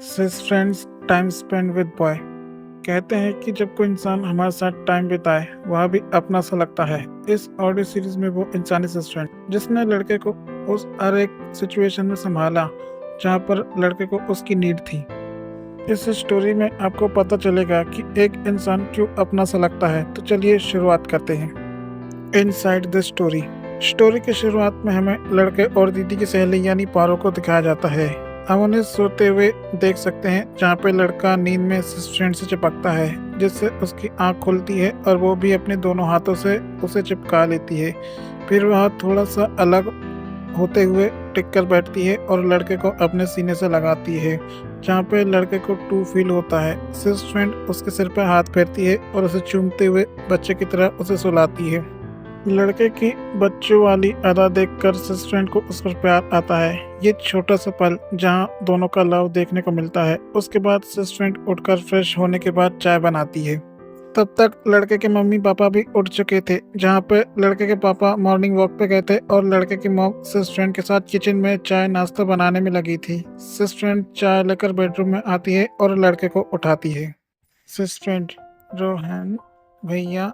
Sis friends time spend with boy. कहते हैं कि जब कोई इंसान हमारे साथ टाइम बिताए वह भी अपना सा लगता है। इस ऑडियो सीरीज में वो इंसानी सिस फ्रेंड जिसने लड़के को उस हर एक सिचुएशन में संभाला जहाँ पर लड़के को उसकी नीड थी। इस स्टोरी में आपको पता चलेगा कि एक इंसान क्यों अपना सा लगता है। तो चलिए शुरुआत करते हैं। Inside the story. स्टोरी की शुरुआत में हमें लड़के और दीदी की सहेली यानी पारो को दिखाया जाता है। हम उन्हें सोते हुए देख सकते हैं जहाँ पे लड़का नींद में फ्रेंड से चिपकता है जिससे उसकी आंख खुलती है और वो भी अपने दोनों हाथों से उसे चिपका लेती है। फिर वह थोड़ा सा अलग होते हुए टिक कर बैठती है और लड़के को अपने सीने से लगाती है जहाँ पे लड़के को टू फील होता है। सिस फ्रेंड उसके सिर पर हाथ फेरती है और उसे चूमते हुए बच्चे की तरह उसे सुलाती है। लड़के की बच्चों वाली अदा देखकर सिस फ्रेंड को उस पर प्यार आता है। ये छोटा सा पल जहाँ दोनों का लव देखने को मिलता है। उसके बाद सिस फ्रेंड उठकर फ्रेश होने के बाद चाय बनाती है। तब तक लड़के के मम्मी पापा भी उठ चुके थे जहाँ पे लड़के के पापा मॉर्निंग वॉक पे गए थे और लड़के की मॉम सिस फ्रेंड के साथ किचन में चाय नाश्ता बनाने में लगी थी। सिस फ्रेंड चाय लेकर बेडरूम में आती है और लड़के को उठाती है। सिस फ्रेंड, रोहन भैया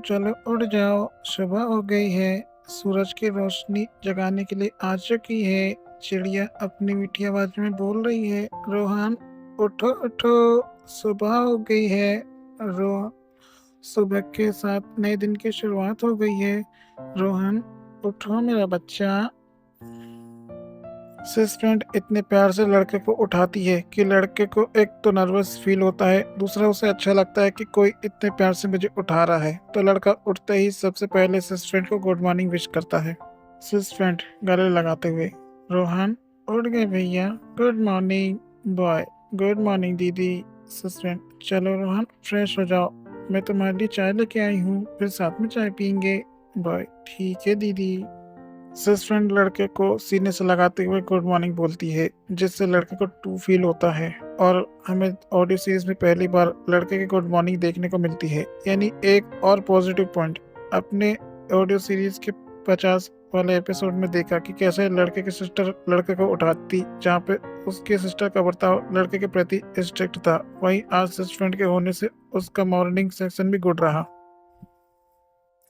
चलो उठ जाओ, सुबह हो गई है, सूरज की रोशनी जगाने के लिए आ चुकी है, चिड़िया अपनी मीठी आवाज में बोल रही है, रोहन उठो उठो, सुबह हो गई है। रोहन, सुबह के साथ नए दिन की शुरुआत हो गई है। रोहन उठो मेरा बच्चा। सिस फ्रेंड इतने प्यार से लड़के को उठाती है कि लड़के को एक तो नर्वस फील होता है, दूसरा उसे अच्छा लगता है कि कोई इतने प्यार से मुझे उठा रहा है। तो लड़का उठते ही सबसे पहले सिस फ्रेंड को गुड मॉर्निंग विश करता है। सिस फ्रेंड गले लगाते हुए, रोहन उठ गए भैया, good morning boy, good morning दीदी। सिस फ्रेंड, चलो रोहन फ्रेश हो जाओ, मैं तुम्हारे लिए चाय लेके आई हूँ, फिर साथ में चाय पियेंगे। बॉय, ठीक है दीदी। सिस फ्रेंड लड़के को सीने से लगाते हुए गुड मॉर्निंग बोलती है जिससे लड़के को टू फील होता है और हमें ऑडियो सीरीज में पहली बार लड़के की गुड मॉर्निंग देखने को मिलती है। यानी एक और पॉजिटिव पॉइंट अपने ऑडियो सीरीज के 50 वाले एपिसोड में देखा कि कैसे लड़के की सिस्टर लड़के को उठाती जहाँ पे उसके सिस्टर का बर्ताव लड़के के प्रति स्ट्रिक्ट था, वहीं आज सिस फ्रेंड के होने से उसका मॉर्निंग सेक्शन भी गुड रहा।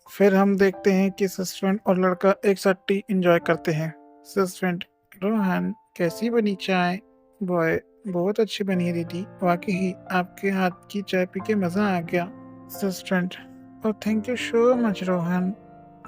फिर हम देखते हैं कि सिस फ्रेंड और लड़का एक साथ टी एंजॉय करते हैं। सिस फ्रेंड, रोहन कैसी बनी चाय? बॉय, बहुत अच्छी बनी है दीदी, वाकई ही आपके हाथ की चाय पी के मजा आ गया। Sis friend, oh thank you so much Rohan.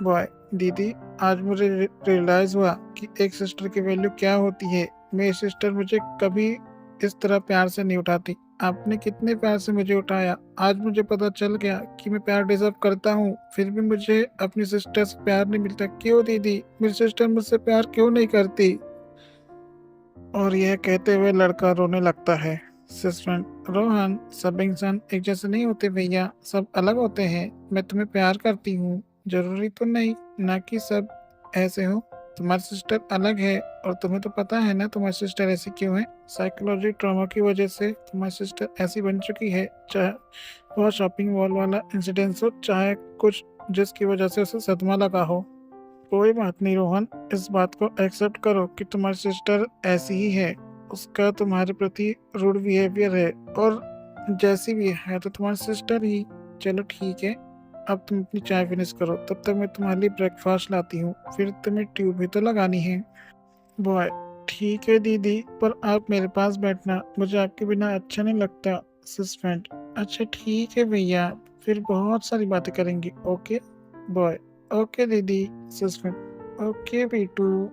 Boy, दीदी आज मुझे रियलाइज हुआ कि एक सिस्टर की वैल्यू क्या होती है। मेरी सिस्टर मुझे कभी इस तरह प्यार से नहीं उठाती, आपने कितने प्यार से मुझे उठाया। आज मुझे पता चल गया कि मैं प्यार डिजर्व करता हूँ, फिर भी मुझे अपनी सिस्टर से प्यार नहीं मिलता। क्यों दीदी, मेरी सिस्टर मुझसे प्यार क्यों नहीं करती? और यह कहते हुए लड़का रोने लगता है। सिस फ्रेंड, रोहन सब इंसान एक जैसे नहीं होते भैया, सब अलग होते हैं। मैं तुम्हें प्यार करती हूँ, जरूरी तो नहीं ना कि सब ऐसे हो। तुम्हारी सिस्टर अलग है और तुम्हें तो पता है ना तुम्हारी सिस्टर ऐसी क्यों है। साइकोलॉजी ट्रॉमा की वजह से तुम्हारी सिस्टर ऐसी बन चुकी है, चाहे वह शॉपिंग मॉल वाला इंसिडेंस हो, चाहे कुछ जिसकी वजह से उसे सदमा लगा हो। कोई बात नहीं रोहन, इस बात को एक्सेप्ट करो कि तुम्हारी सिस्टर ऐसी ही है, उसका तुम्हारे प्रति रूड बिहेवियर है और जैसी भी है तो तुम्हारी सिस्टर ही। चलो ठीक है, अब तुम अपनी चाय फिनिश करो, तब तक मैं तुम्हारे लिए ब्रेकफास्ट लाती हूँ, फिर तुम्हें ट्यूब भी तो लगानी है। बॉय, ठीक है दीदी, पर आप मेरे पास बैठना, मुझे आपके बिना अच्छा नहीं लगता। सिस फ्रेंड, अच्छा ठीक है भैया, फिर बहुत सारी बातें करेंगे, ओके। बॉय, ओके दीदी। सिस फ्रेंड, ओके बेटू।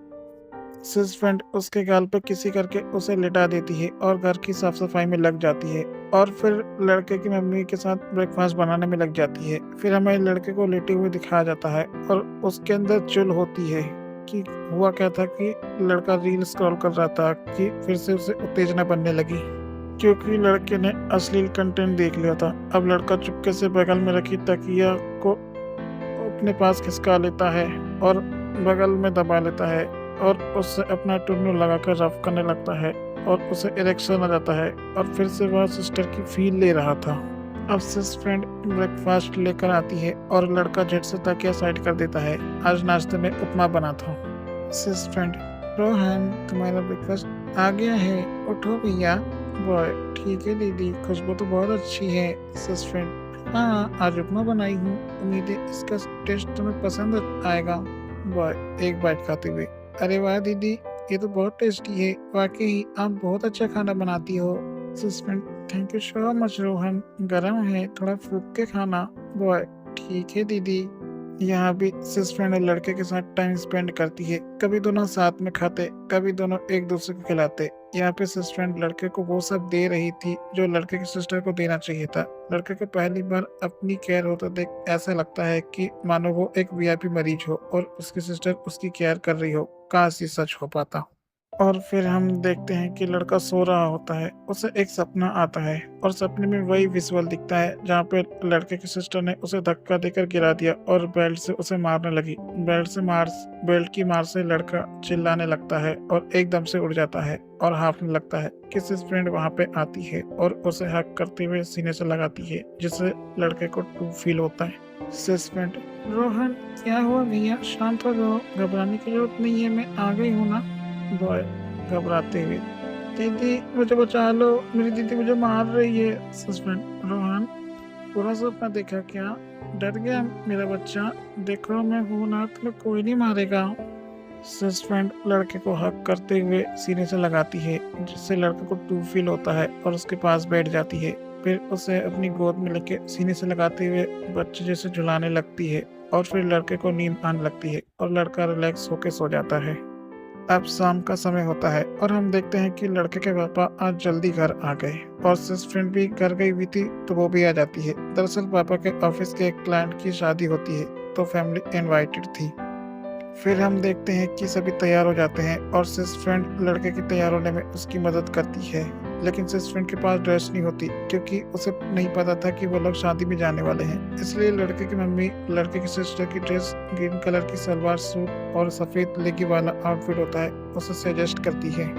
सिस फ्रेंड उसके गाल पर किसी करके उसे लिटा देती है और घर की साफ सफाई में लग जाती है और फिर लड़के की मम्मी के साथ ब्रेकफास्ट बनाने में लग जाती है। फिर हमें लड़के को लेटे हुए दिखाया जाता है और उसके अंदर चुल होती है कि हुआ क्या था कि लड़का रील स्क्रॉल कर रहा था कि फिर से उसे उत्तेजना बनने लगी क्योंकि लड़के ने अश्लील कंटेंट देख लिया था। अब लड़का चुपके से बगल में रखी तकिया को अपने पास खिसका लेता है और बगल में दबा लेता है और उससे अपना टुन्नू लगाकर रफ करने लगता है और उसे इरेक्शन आ जाता है और फिर से वह सिस्टर की फील ले रहा था। अब सिस फ्रेंड ब्रेकफास्ट लेकर आती है और लड़का झट से तकिया साइड कर देता है। आज नाश्ते में उपमा बना था। सिस फ्रेंड, रोहन तुम्हारा ब्रेकफास्ट आ गया है, उठो भैया। बॉय ठीक है दीदी, खुशबू तो बहुत अच्छी है। सस्पेंड हाँ, आज उपमा बनाई हूँ, उम्मीद है इसका टेस्ट तुम्हें पसंद आएगा। बॉय एक बाइट खाते हुए, अरे वाह दीदी, ये तो बहुत टेस्टी है, वाकई आप बहुत अच्छा खाना बनाती हो। Suspend thank you so much Rohan, गरम है, थोड़ा फूक के खाना। बॉय ठीक है दीदी। यहाँ भी सस्पेंड लड़के के साथ टाइम स्पेंड करती है, कभी दोनों साथ में खाते, कभी दोनों एक दूसरे को खिलाते। यहाँ पे सस्पेंड लड़के को वो सब दे रही थी जो लड़के की सिस्टर को देना चाहिए था। लड़के को पहली बार अपनी केयर होता देख ऐसा लगता है कि मानो वो एक वीआईपी मरीज हो और उसकी सिस्टर उसकी केयर कर रही हो। काश ये सच हो पाता। और फिर हम देखते हैं कि लड़का सो रहा होता है, उसे एक सपना आता है और सपने में वही विजुअल दिखता है जहाँ पे लड़के की सिस्टर ने उसे धक्का देकर गिरा दिया और बेल्ट से उसे मारने लगी। बेल्ट की मार से लड़का चिल्लाने लगता है और एकदम से उड़ जाता है और हाफने लगता है। किसी फ्रेंड वहाँ पे आती है और उसे हक करते हुए सीने से लगाती है, जिससे लड़के को टू फील होता है। सस्पेंड रोहन क्या हुआ भैया, शांत हो जाओ, घबराने की जरूरत नहीं है, मैं आ गई हूँ ना। बॉय घबराते हुए, दीदी मुझे बचा लो, मेरी दीदी मुझे मार रही है। सस्पेंड रोहन पूरा सपना देखा क्या, डर गया मेरा बच्चा, देखो मैं हूं ना, तुम्हें कोई नहीं मारेगा। सस्पेंड लड़के को हक करते हुए सीने से लगाती है, जिससे लड़के को टू फील होता है और उसके पास बैठ जाती है। फिर उसे अपनी गोद में लेके सीने से लगाते हुए बच्चे जैसे झुलाने लगती है और फिर लड़के को नींद आने लगती है और लड़का रिलैक्स होके सो जाता है। अब शाम का समय होता है और हम देखते हैं कि लड़के के पापा आज जल्दी घर आ गए और सिस फ्रेंड भी घर गई हुई थी तो वो भी आ जाती है। दरअसल पापा के ऑफिस के एक क्लाइंट की शादी होती है तो फैमिली इनवाइटेड थी। फिर हम देखते हैं कि सभी तैयार हो जाते हैं और सिस फ्रेंड लड़के की तैयार होने में उसकी मदद करती है, लेकिन सिस फ्रेंड के पास ड्रेस नहीं होती क्योंकि उसे नहीं पता था कि वो लोग शादी में जाने वाले हैं। इसलिए लड़के की मम्मी लड़के की सिस्टर की ड्रेस ग्रीन कलर की सलवार सूट और सफेद लेगी वाला आउटफिट होता है उसे सजेस्ट करती है।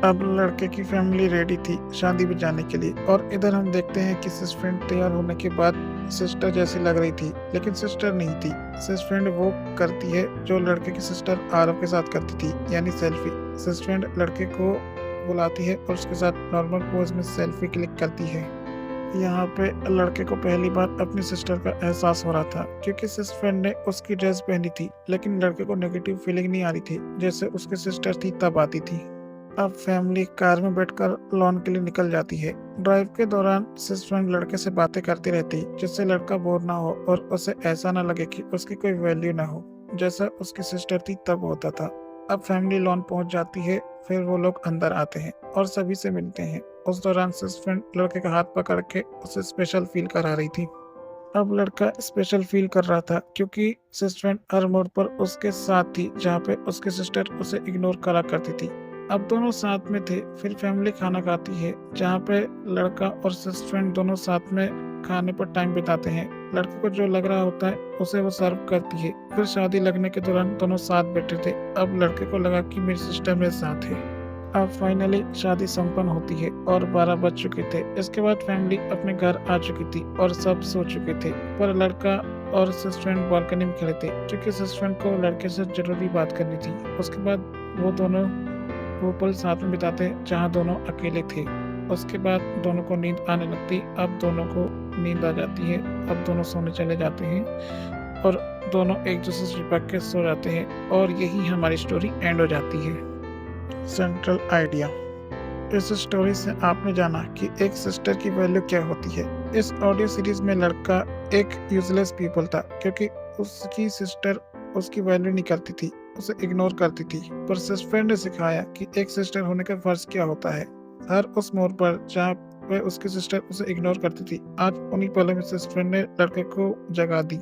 अब लड़के की फैमिली रेडी थी शादी में जाने के लिए और इधर हम देखते हैं कि सिस फ्रेंड तैयार होने के बाद सिस्टर जैसी लग रही थी, लेकिन सिस्टर नहीं थी। सिस फ्रेंड वो करती है जो लड़के की सिस्टर आरव के साथ करती थी, यानी सेल्फी। सिस फ्रेंड लड़के को बुलाती है और उसके साथ नॉर्मल पोज में सेल्फी क्लिक करती है। यहाँ पे लड़के को पहली बार अपनी सिस्टर का एहसास हो रहा था क्योंकि सिस फ्रेंड ने उसकी ड्रेस पहनी थी, लेकिन लड़के को नेगेटिव फीलिंग नहीं आ रही थी जैसे उसकी सिस्टर थी तब आती थी। अब फैमिली कार में बैठकर लॉन के लिए निकल जाती है। ड्राइव के दौरान सिस फ्रेंड लड़के से बातें करती रहती जिससे लड़का बोर ना हो और उसे ऐसा ना लगे कि उसकी कोई वैल्यू ना हो, जैसा उसकी सिस्टर थी तब होता था। अब फैमिली लॉन पहुंच जाती है, फिर वो लोग अंदर आते हैं और सभी से मिलते हैं। उस दौरान सिस फ्रेंड लड़के का हाथ पकड़ के उसे स्पेशल फील करा रही थी। अब लड़का स्पेशल फील कर रहा था क्योंकि सिस फ्रेंड हर मोड़ पर उसके साथ थी जहाँ पे उसकी सिस्टर उसे इग्नोर करा करती थी। अब दोनों साथ में थे। फिर फैमिली खाना खाती है जहाँ पे लड़का और सिस फ्रेंड दोनों साथ में खाने पर टाइम बिताते हैं। लड़के को जो लग रहा होता है उसे वो सर्व करती है। फिर शादी लगने के दौरान दोनों साथ बैठे थे। अब लड़के को लगा कि मेरी सिस्टर मेरे साथ है। अब फाइनली शादी संपन्न होती है और 12 बज चुके थे। इसके बाद फैमिली अपने घर आ चुकी थी और सब सो चुके थे, पर लड़का और सिस फ्रेंड बालकनी में खड़े थे क्योंकि सिस फ्रेंड को लड़के से जरूरी बात करनी थी। उसके बाद वो दोनों वो पल साथ में बिताते जहाँ दोनों अकेले थे। उसके बाद दोनों को नींद आने लगती। अब दोनों को नींद आ जाती है। अब दोनों सोने चले जाते हैं और दोनों एक दूसरे से चिपक के सो जाते हैं और यही हमारी स्टोरी एंड हो जाती है। सेंट्रल आइडिया, इस स्टोरी से आपने जाना कि एक सिस्टर की वैल्यू क्या होती है। इस ऑडियो सीरीज में लड़का एक यूजलेस पीपल था क्योंकि उसकी सिस्टर उसकी वैल्यू नहीं करती थी, उसे इग्नोर करती थी। पर सिस फ्रेंड ने सिखाया कि एक सिस्टर होने का फर्ज क्या होता है। हर उस मोड़ पर जहाँ पे उसकी सिस्टर उसे इग्नोर करती थी, आज उन्हीं पलों में सिस फ्रेंड ने लड़के को जगा दी,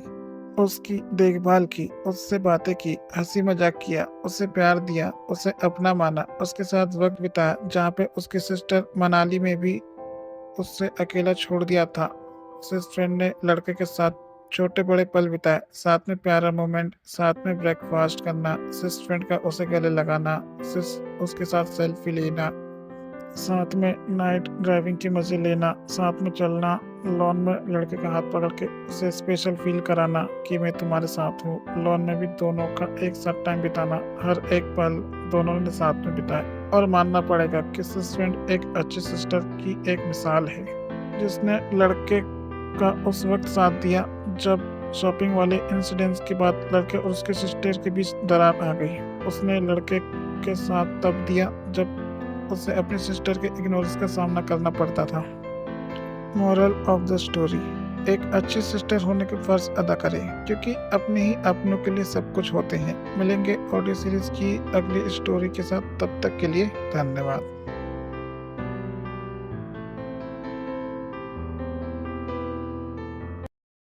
उसकी देखभाल की, उससे बातें की, हंसी मजाक किया, उसे प्यार दिया, उसे अपना माना, उसके साथ वक्त बिताया जहाँ पे उसकी सिस्टर मनाली में भी उससे अकेला छोड़ दिया था। सिस फ्रेंड ने लड़के के साथ छोटे बड़े पल बिताए, साथ में प्यारा मोमेंट, साथ में ब्रेकफास्ट करना, सिस फ्रेंड का उसे गले लगाना, सिस उसके साथ सेल्फी लेना, साथ में नाइट ड्राइविंग के मजे लेना, साथ में चलना, लॉन में लड़के का हाथ पकड़ के उसे स्पेशल फील कराना कि मैं तुम्हारे साथ हूँ। लॉन में भी दोनों का एक साथ टाइम बिताना, हर एक पल दोनों ने साथ में बिताया। और मानना पड़ेगा कि सस्पेंड एक अच्छी सिस्टर की एक मिसाल है, जिसने लड़के का उस वक्त साथ दिया जब शॉपिंग वाले इंसिडेंट्स के बाद लड़के और उसके सिस्टर के बीच दरार आ गई। उसने लड़के के साथ तब दिया जब उसे अपनी सिस्टर के इग्नोरेंस का सामना करना पड़ता था। मोरल ऑफ द स्टोरी, एक अच्छी सिस्टर होने का फर्ज अदा करें, क्योंकि अपने ही अपनों के लिए सब कुछ होते हैं। मिलेंगे ऑडियो सीरीज की अगली स्टोरी के साथ, तब तक के लिए धन्यवाद।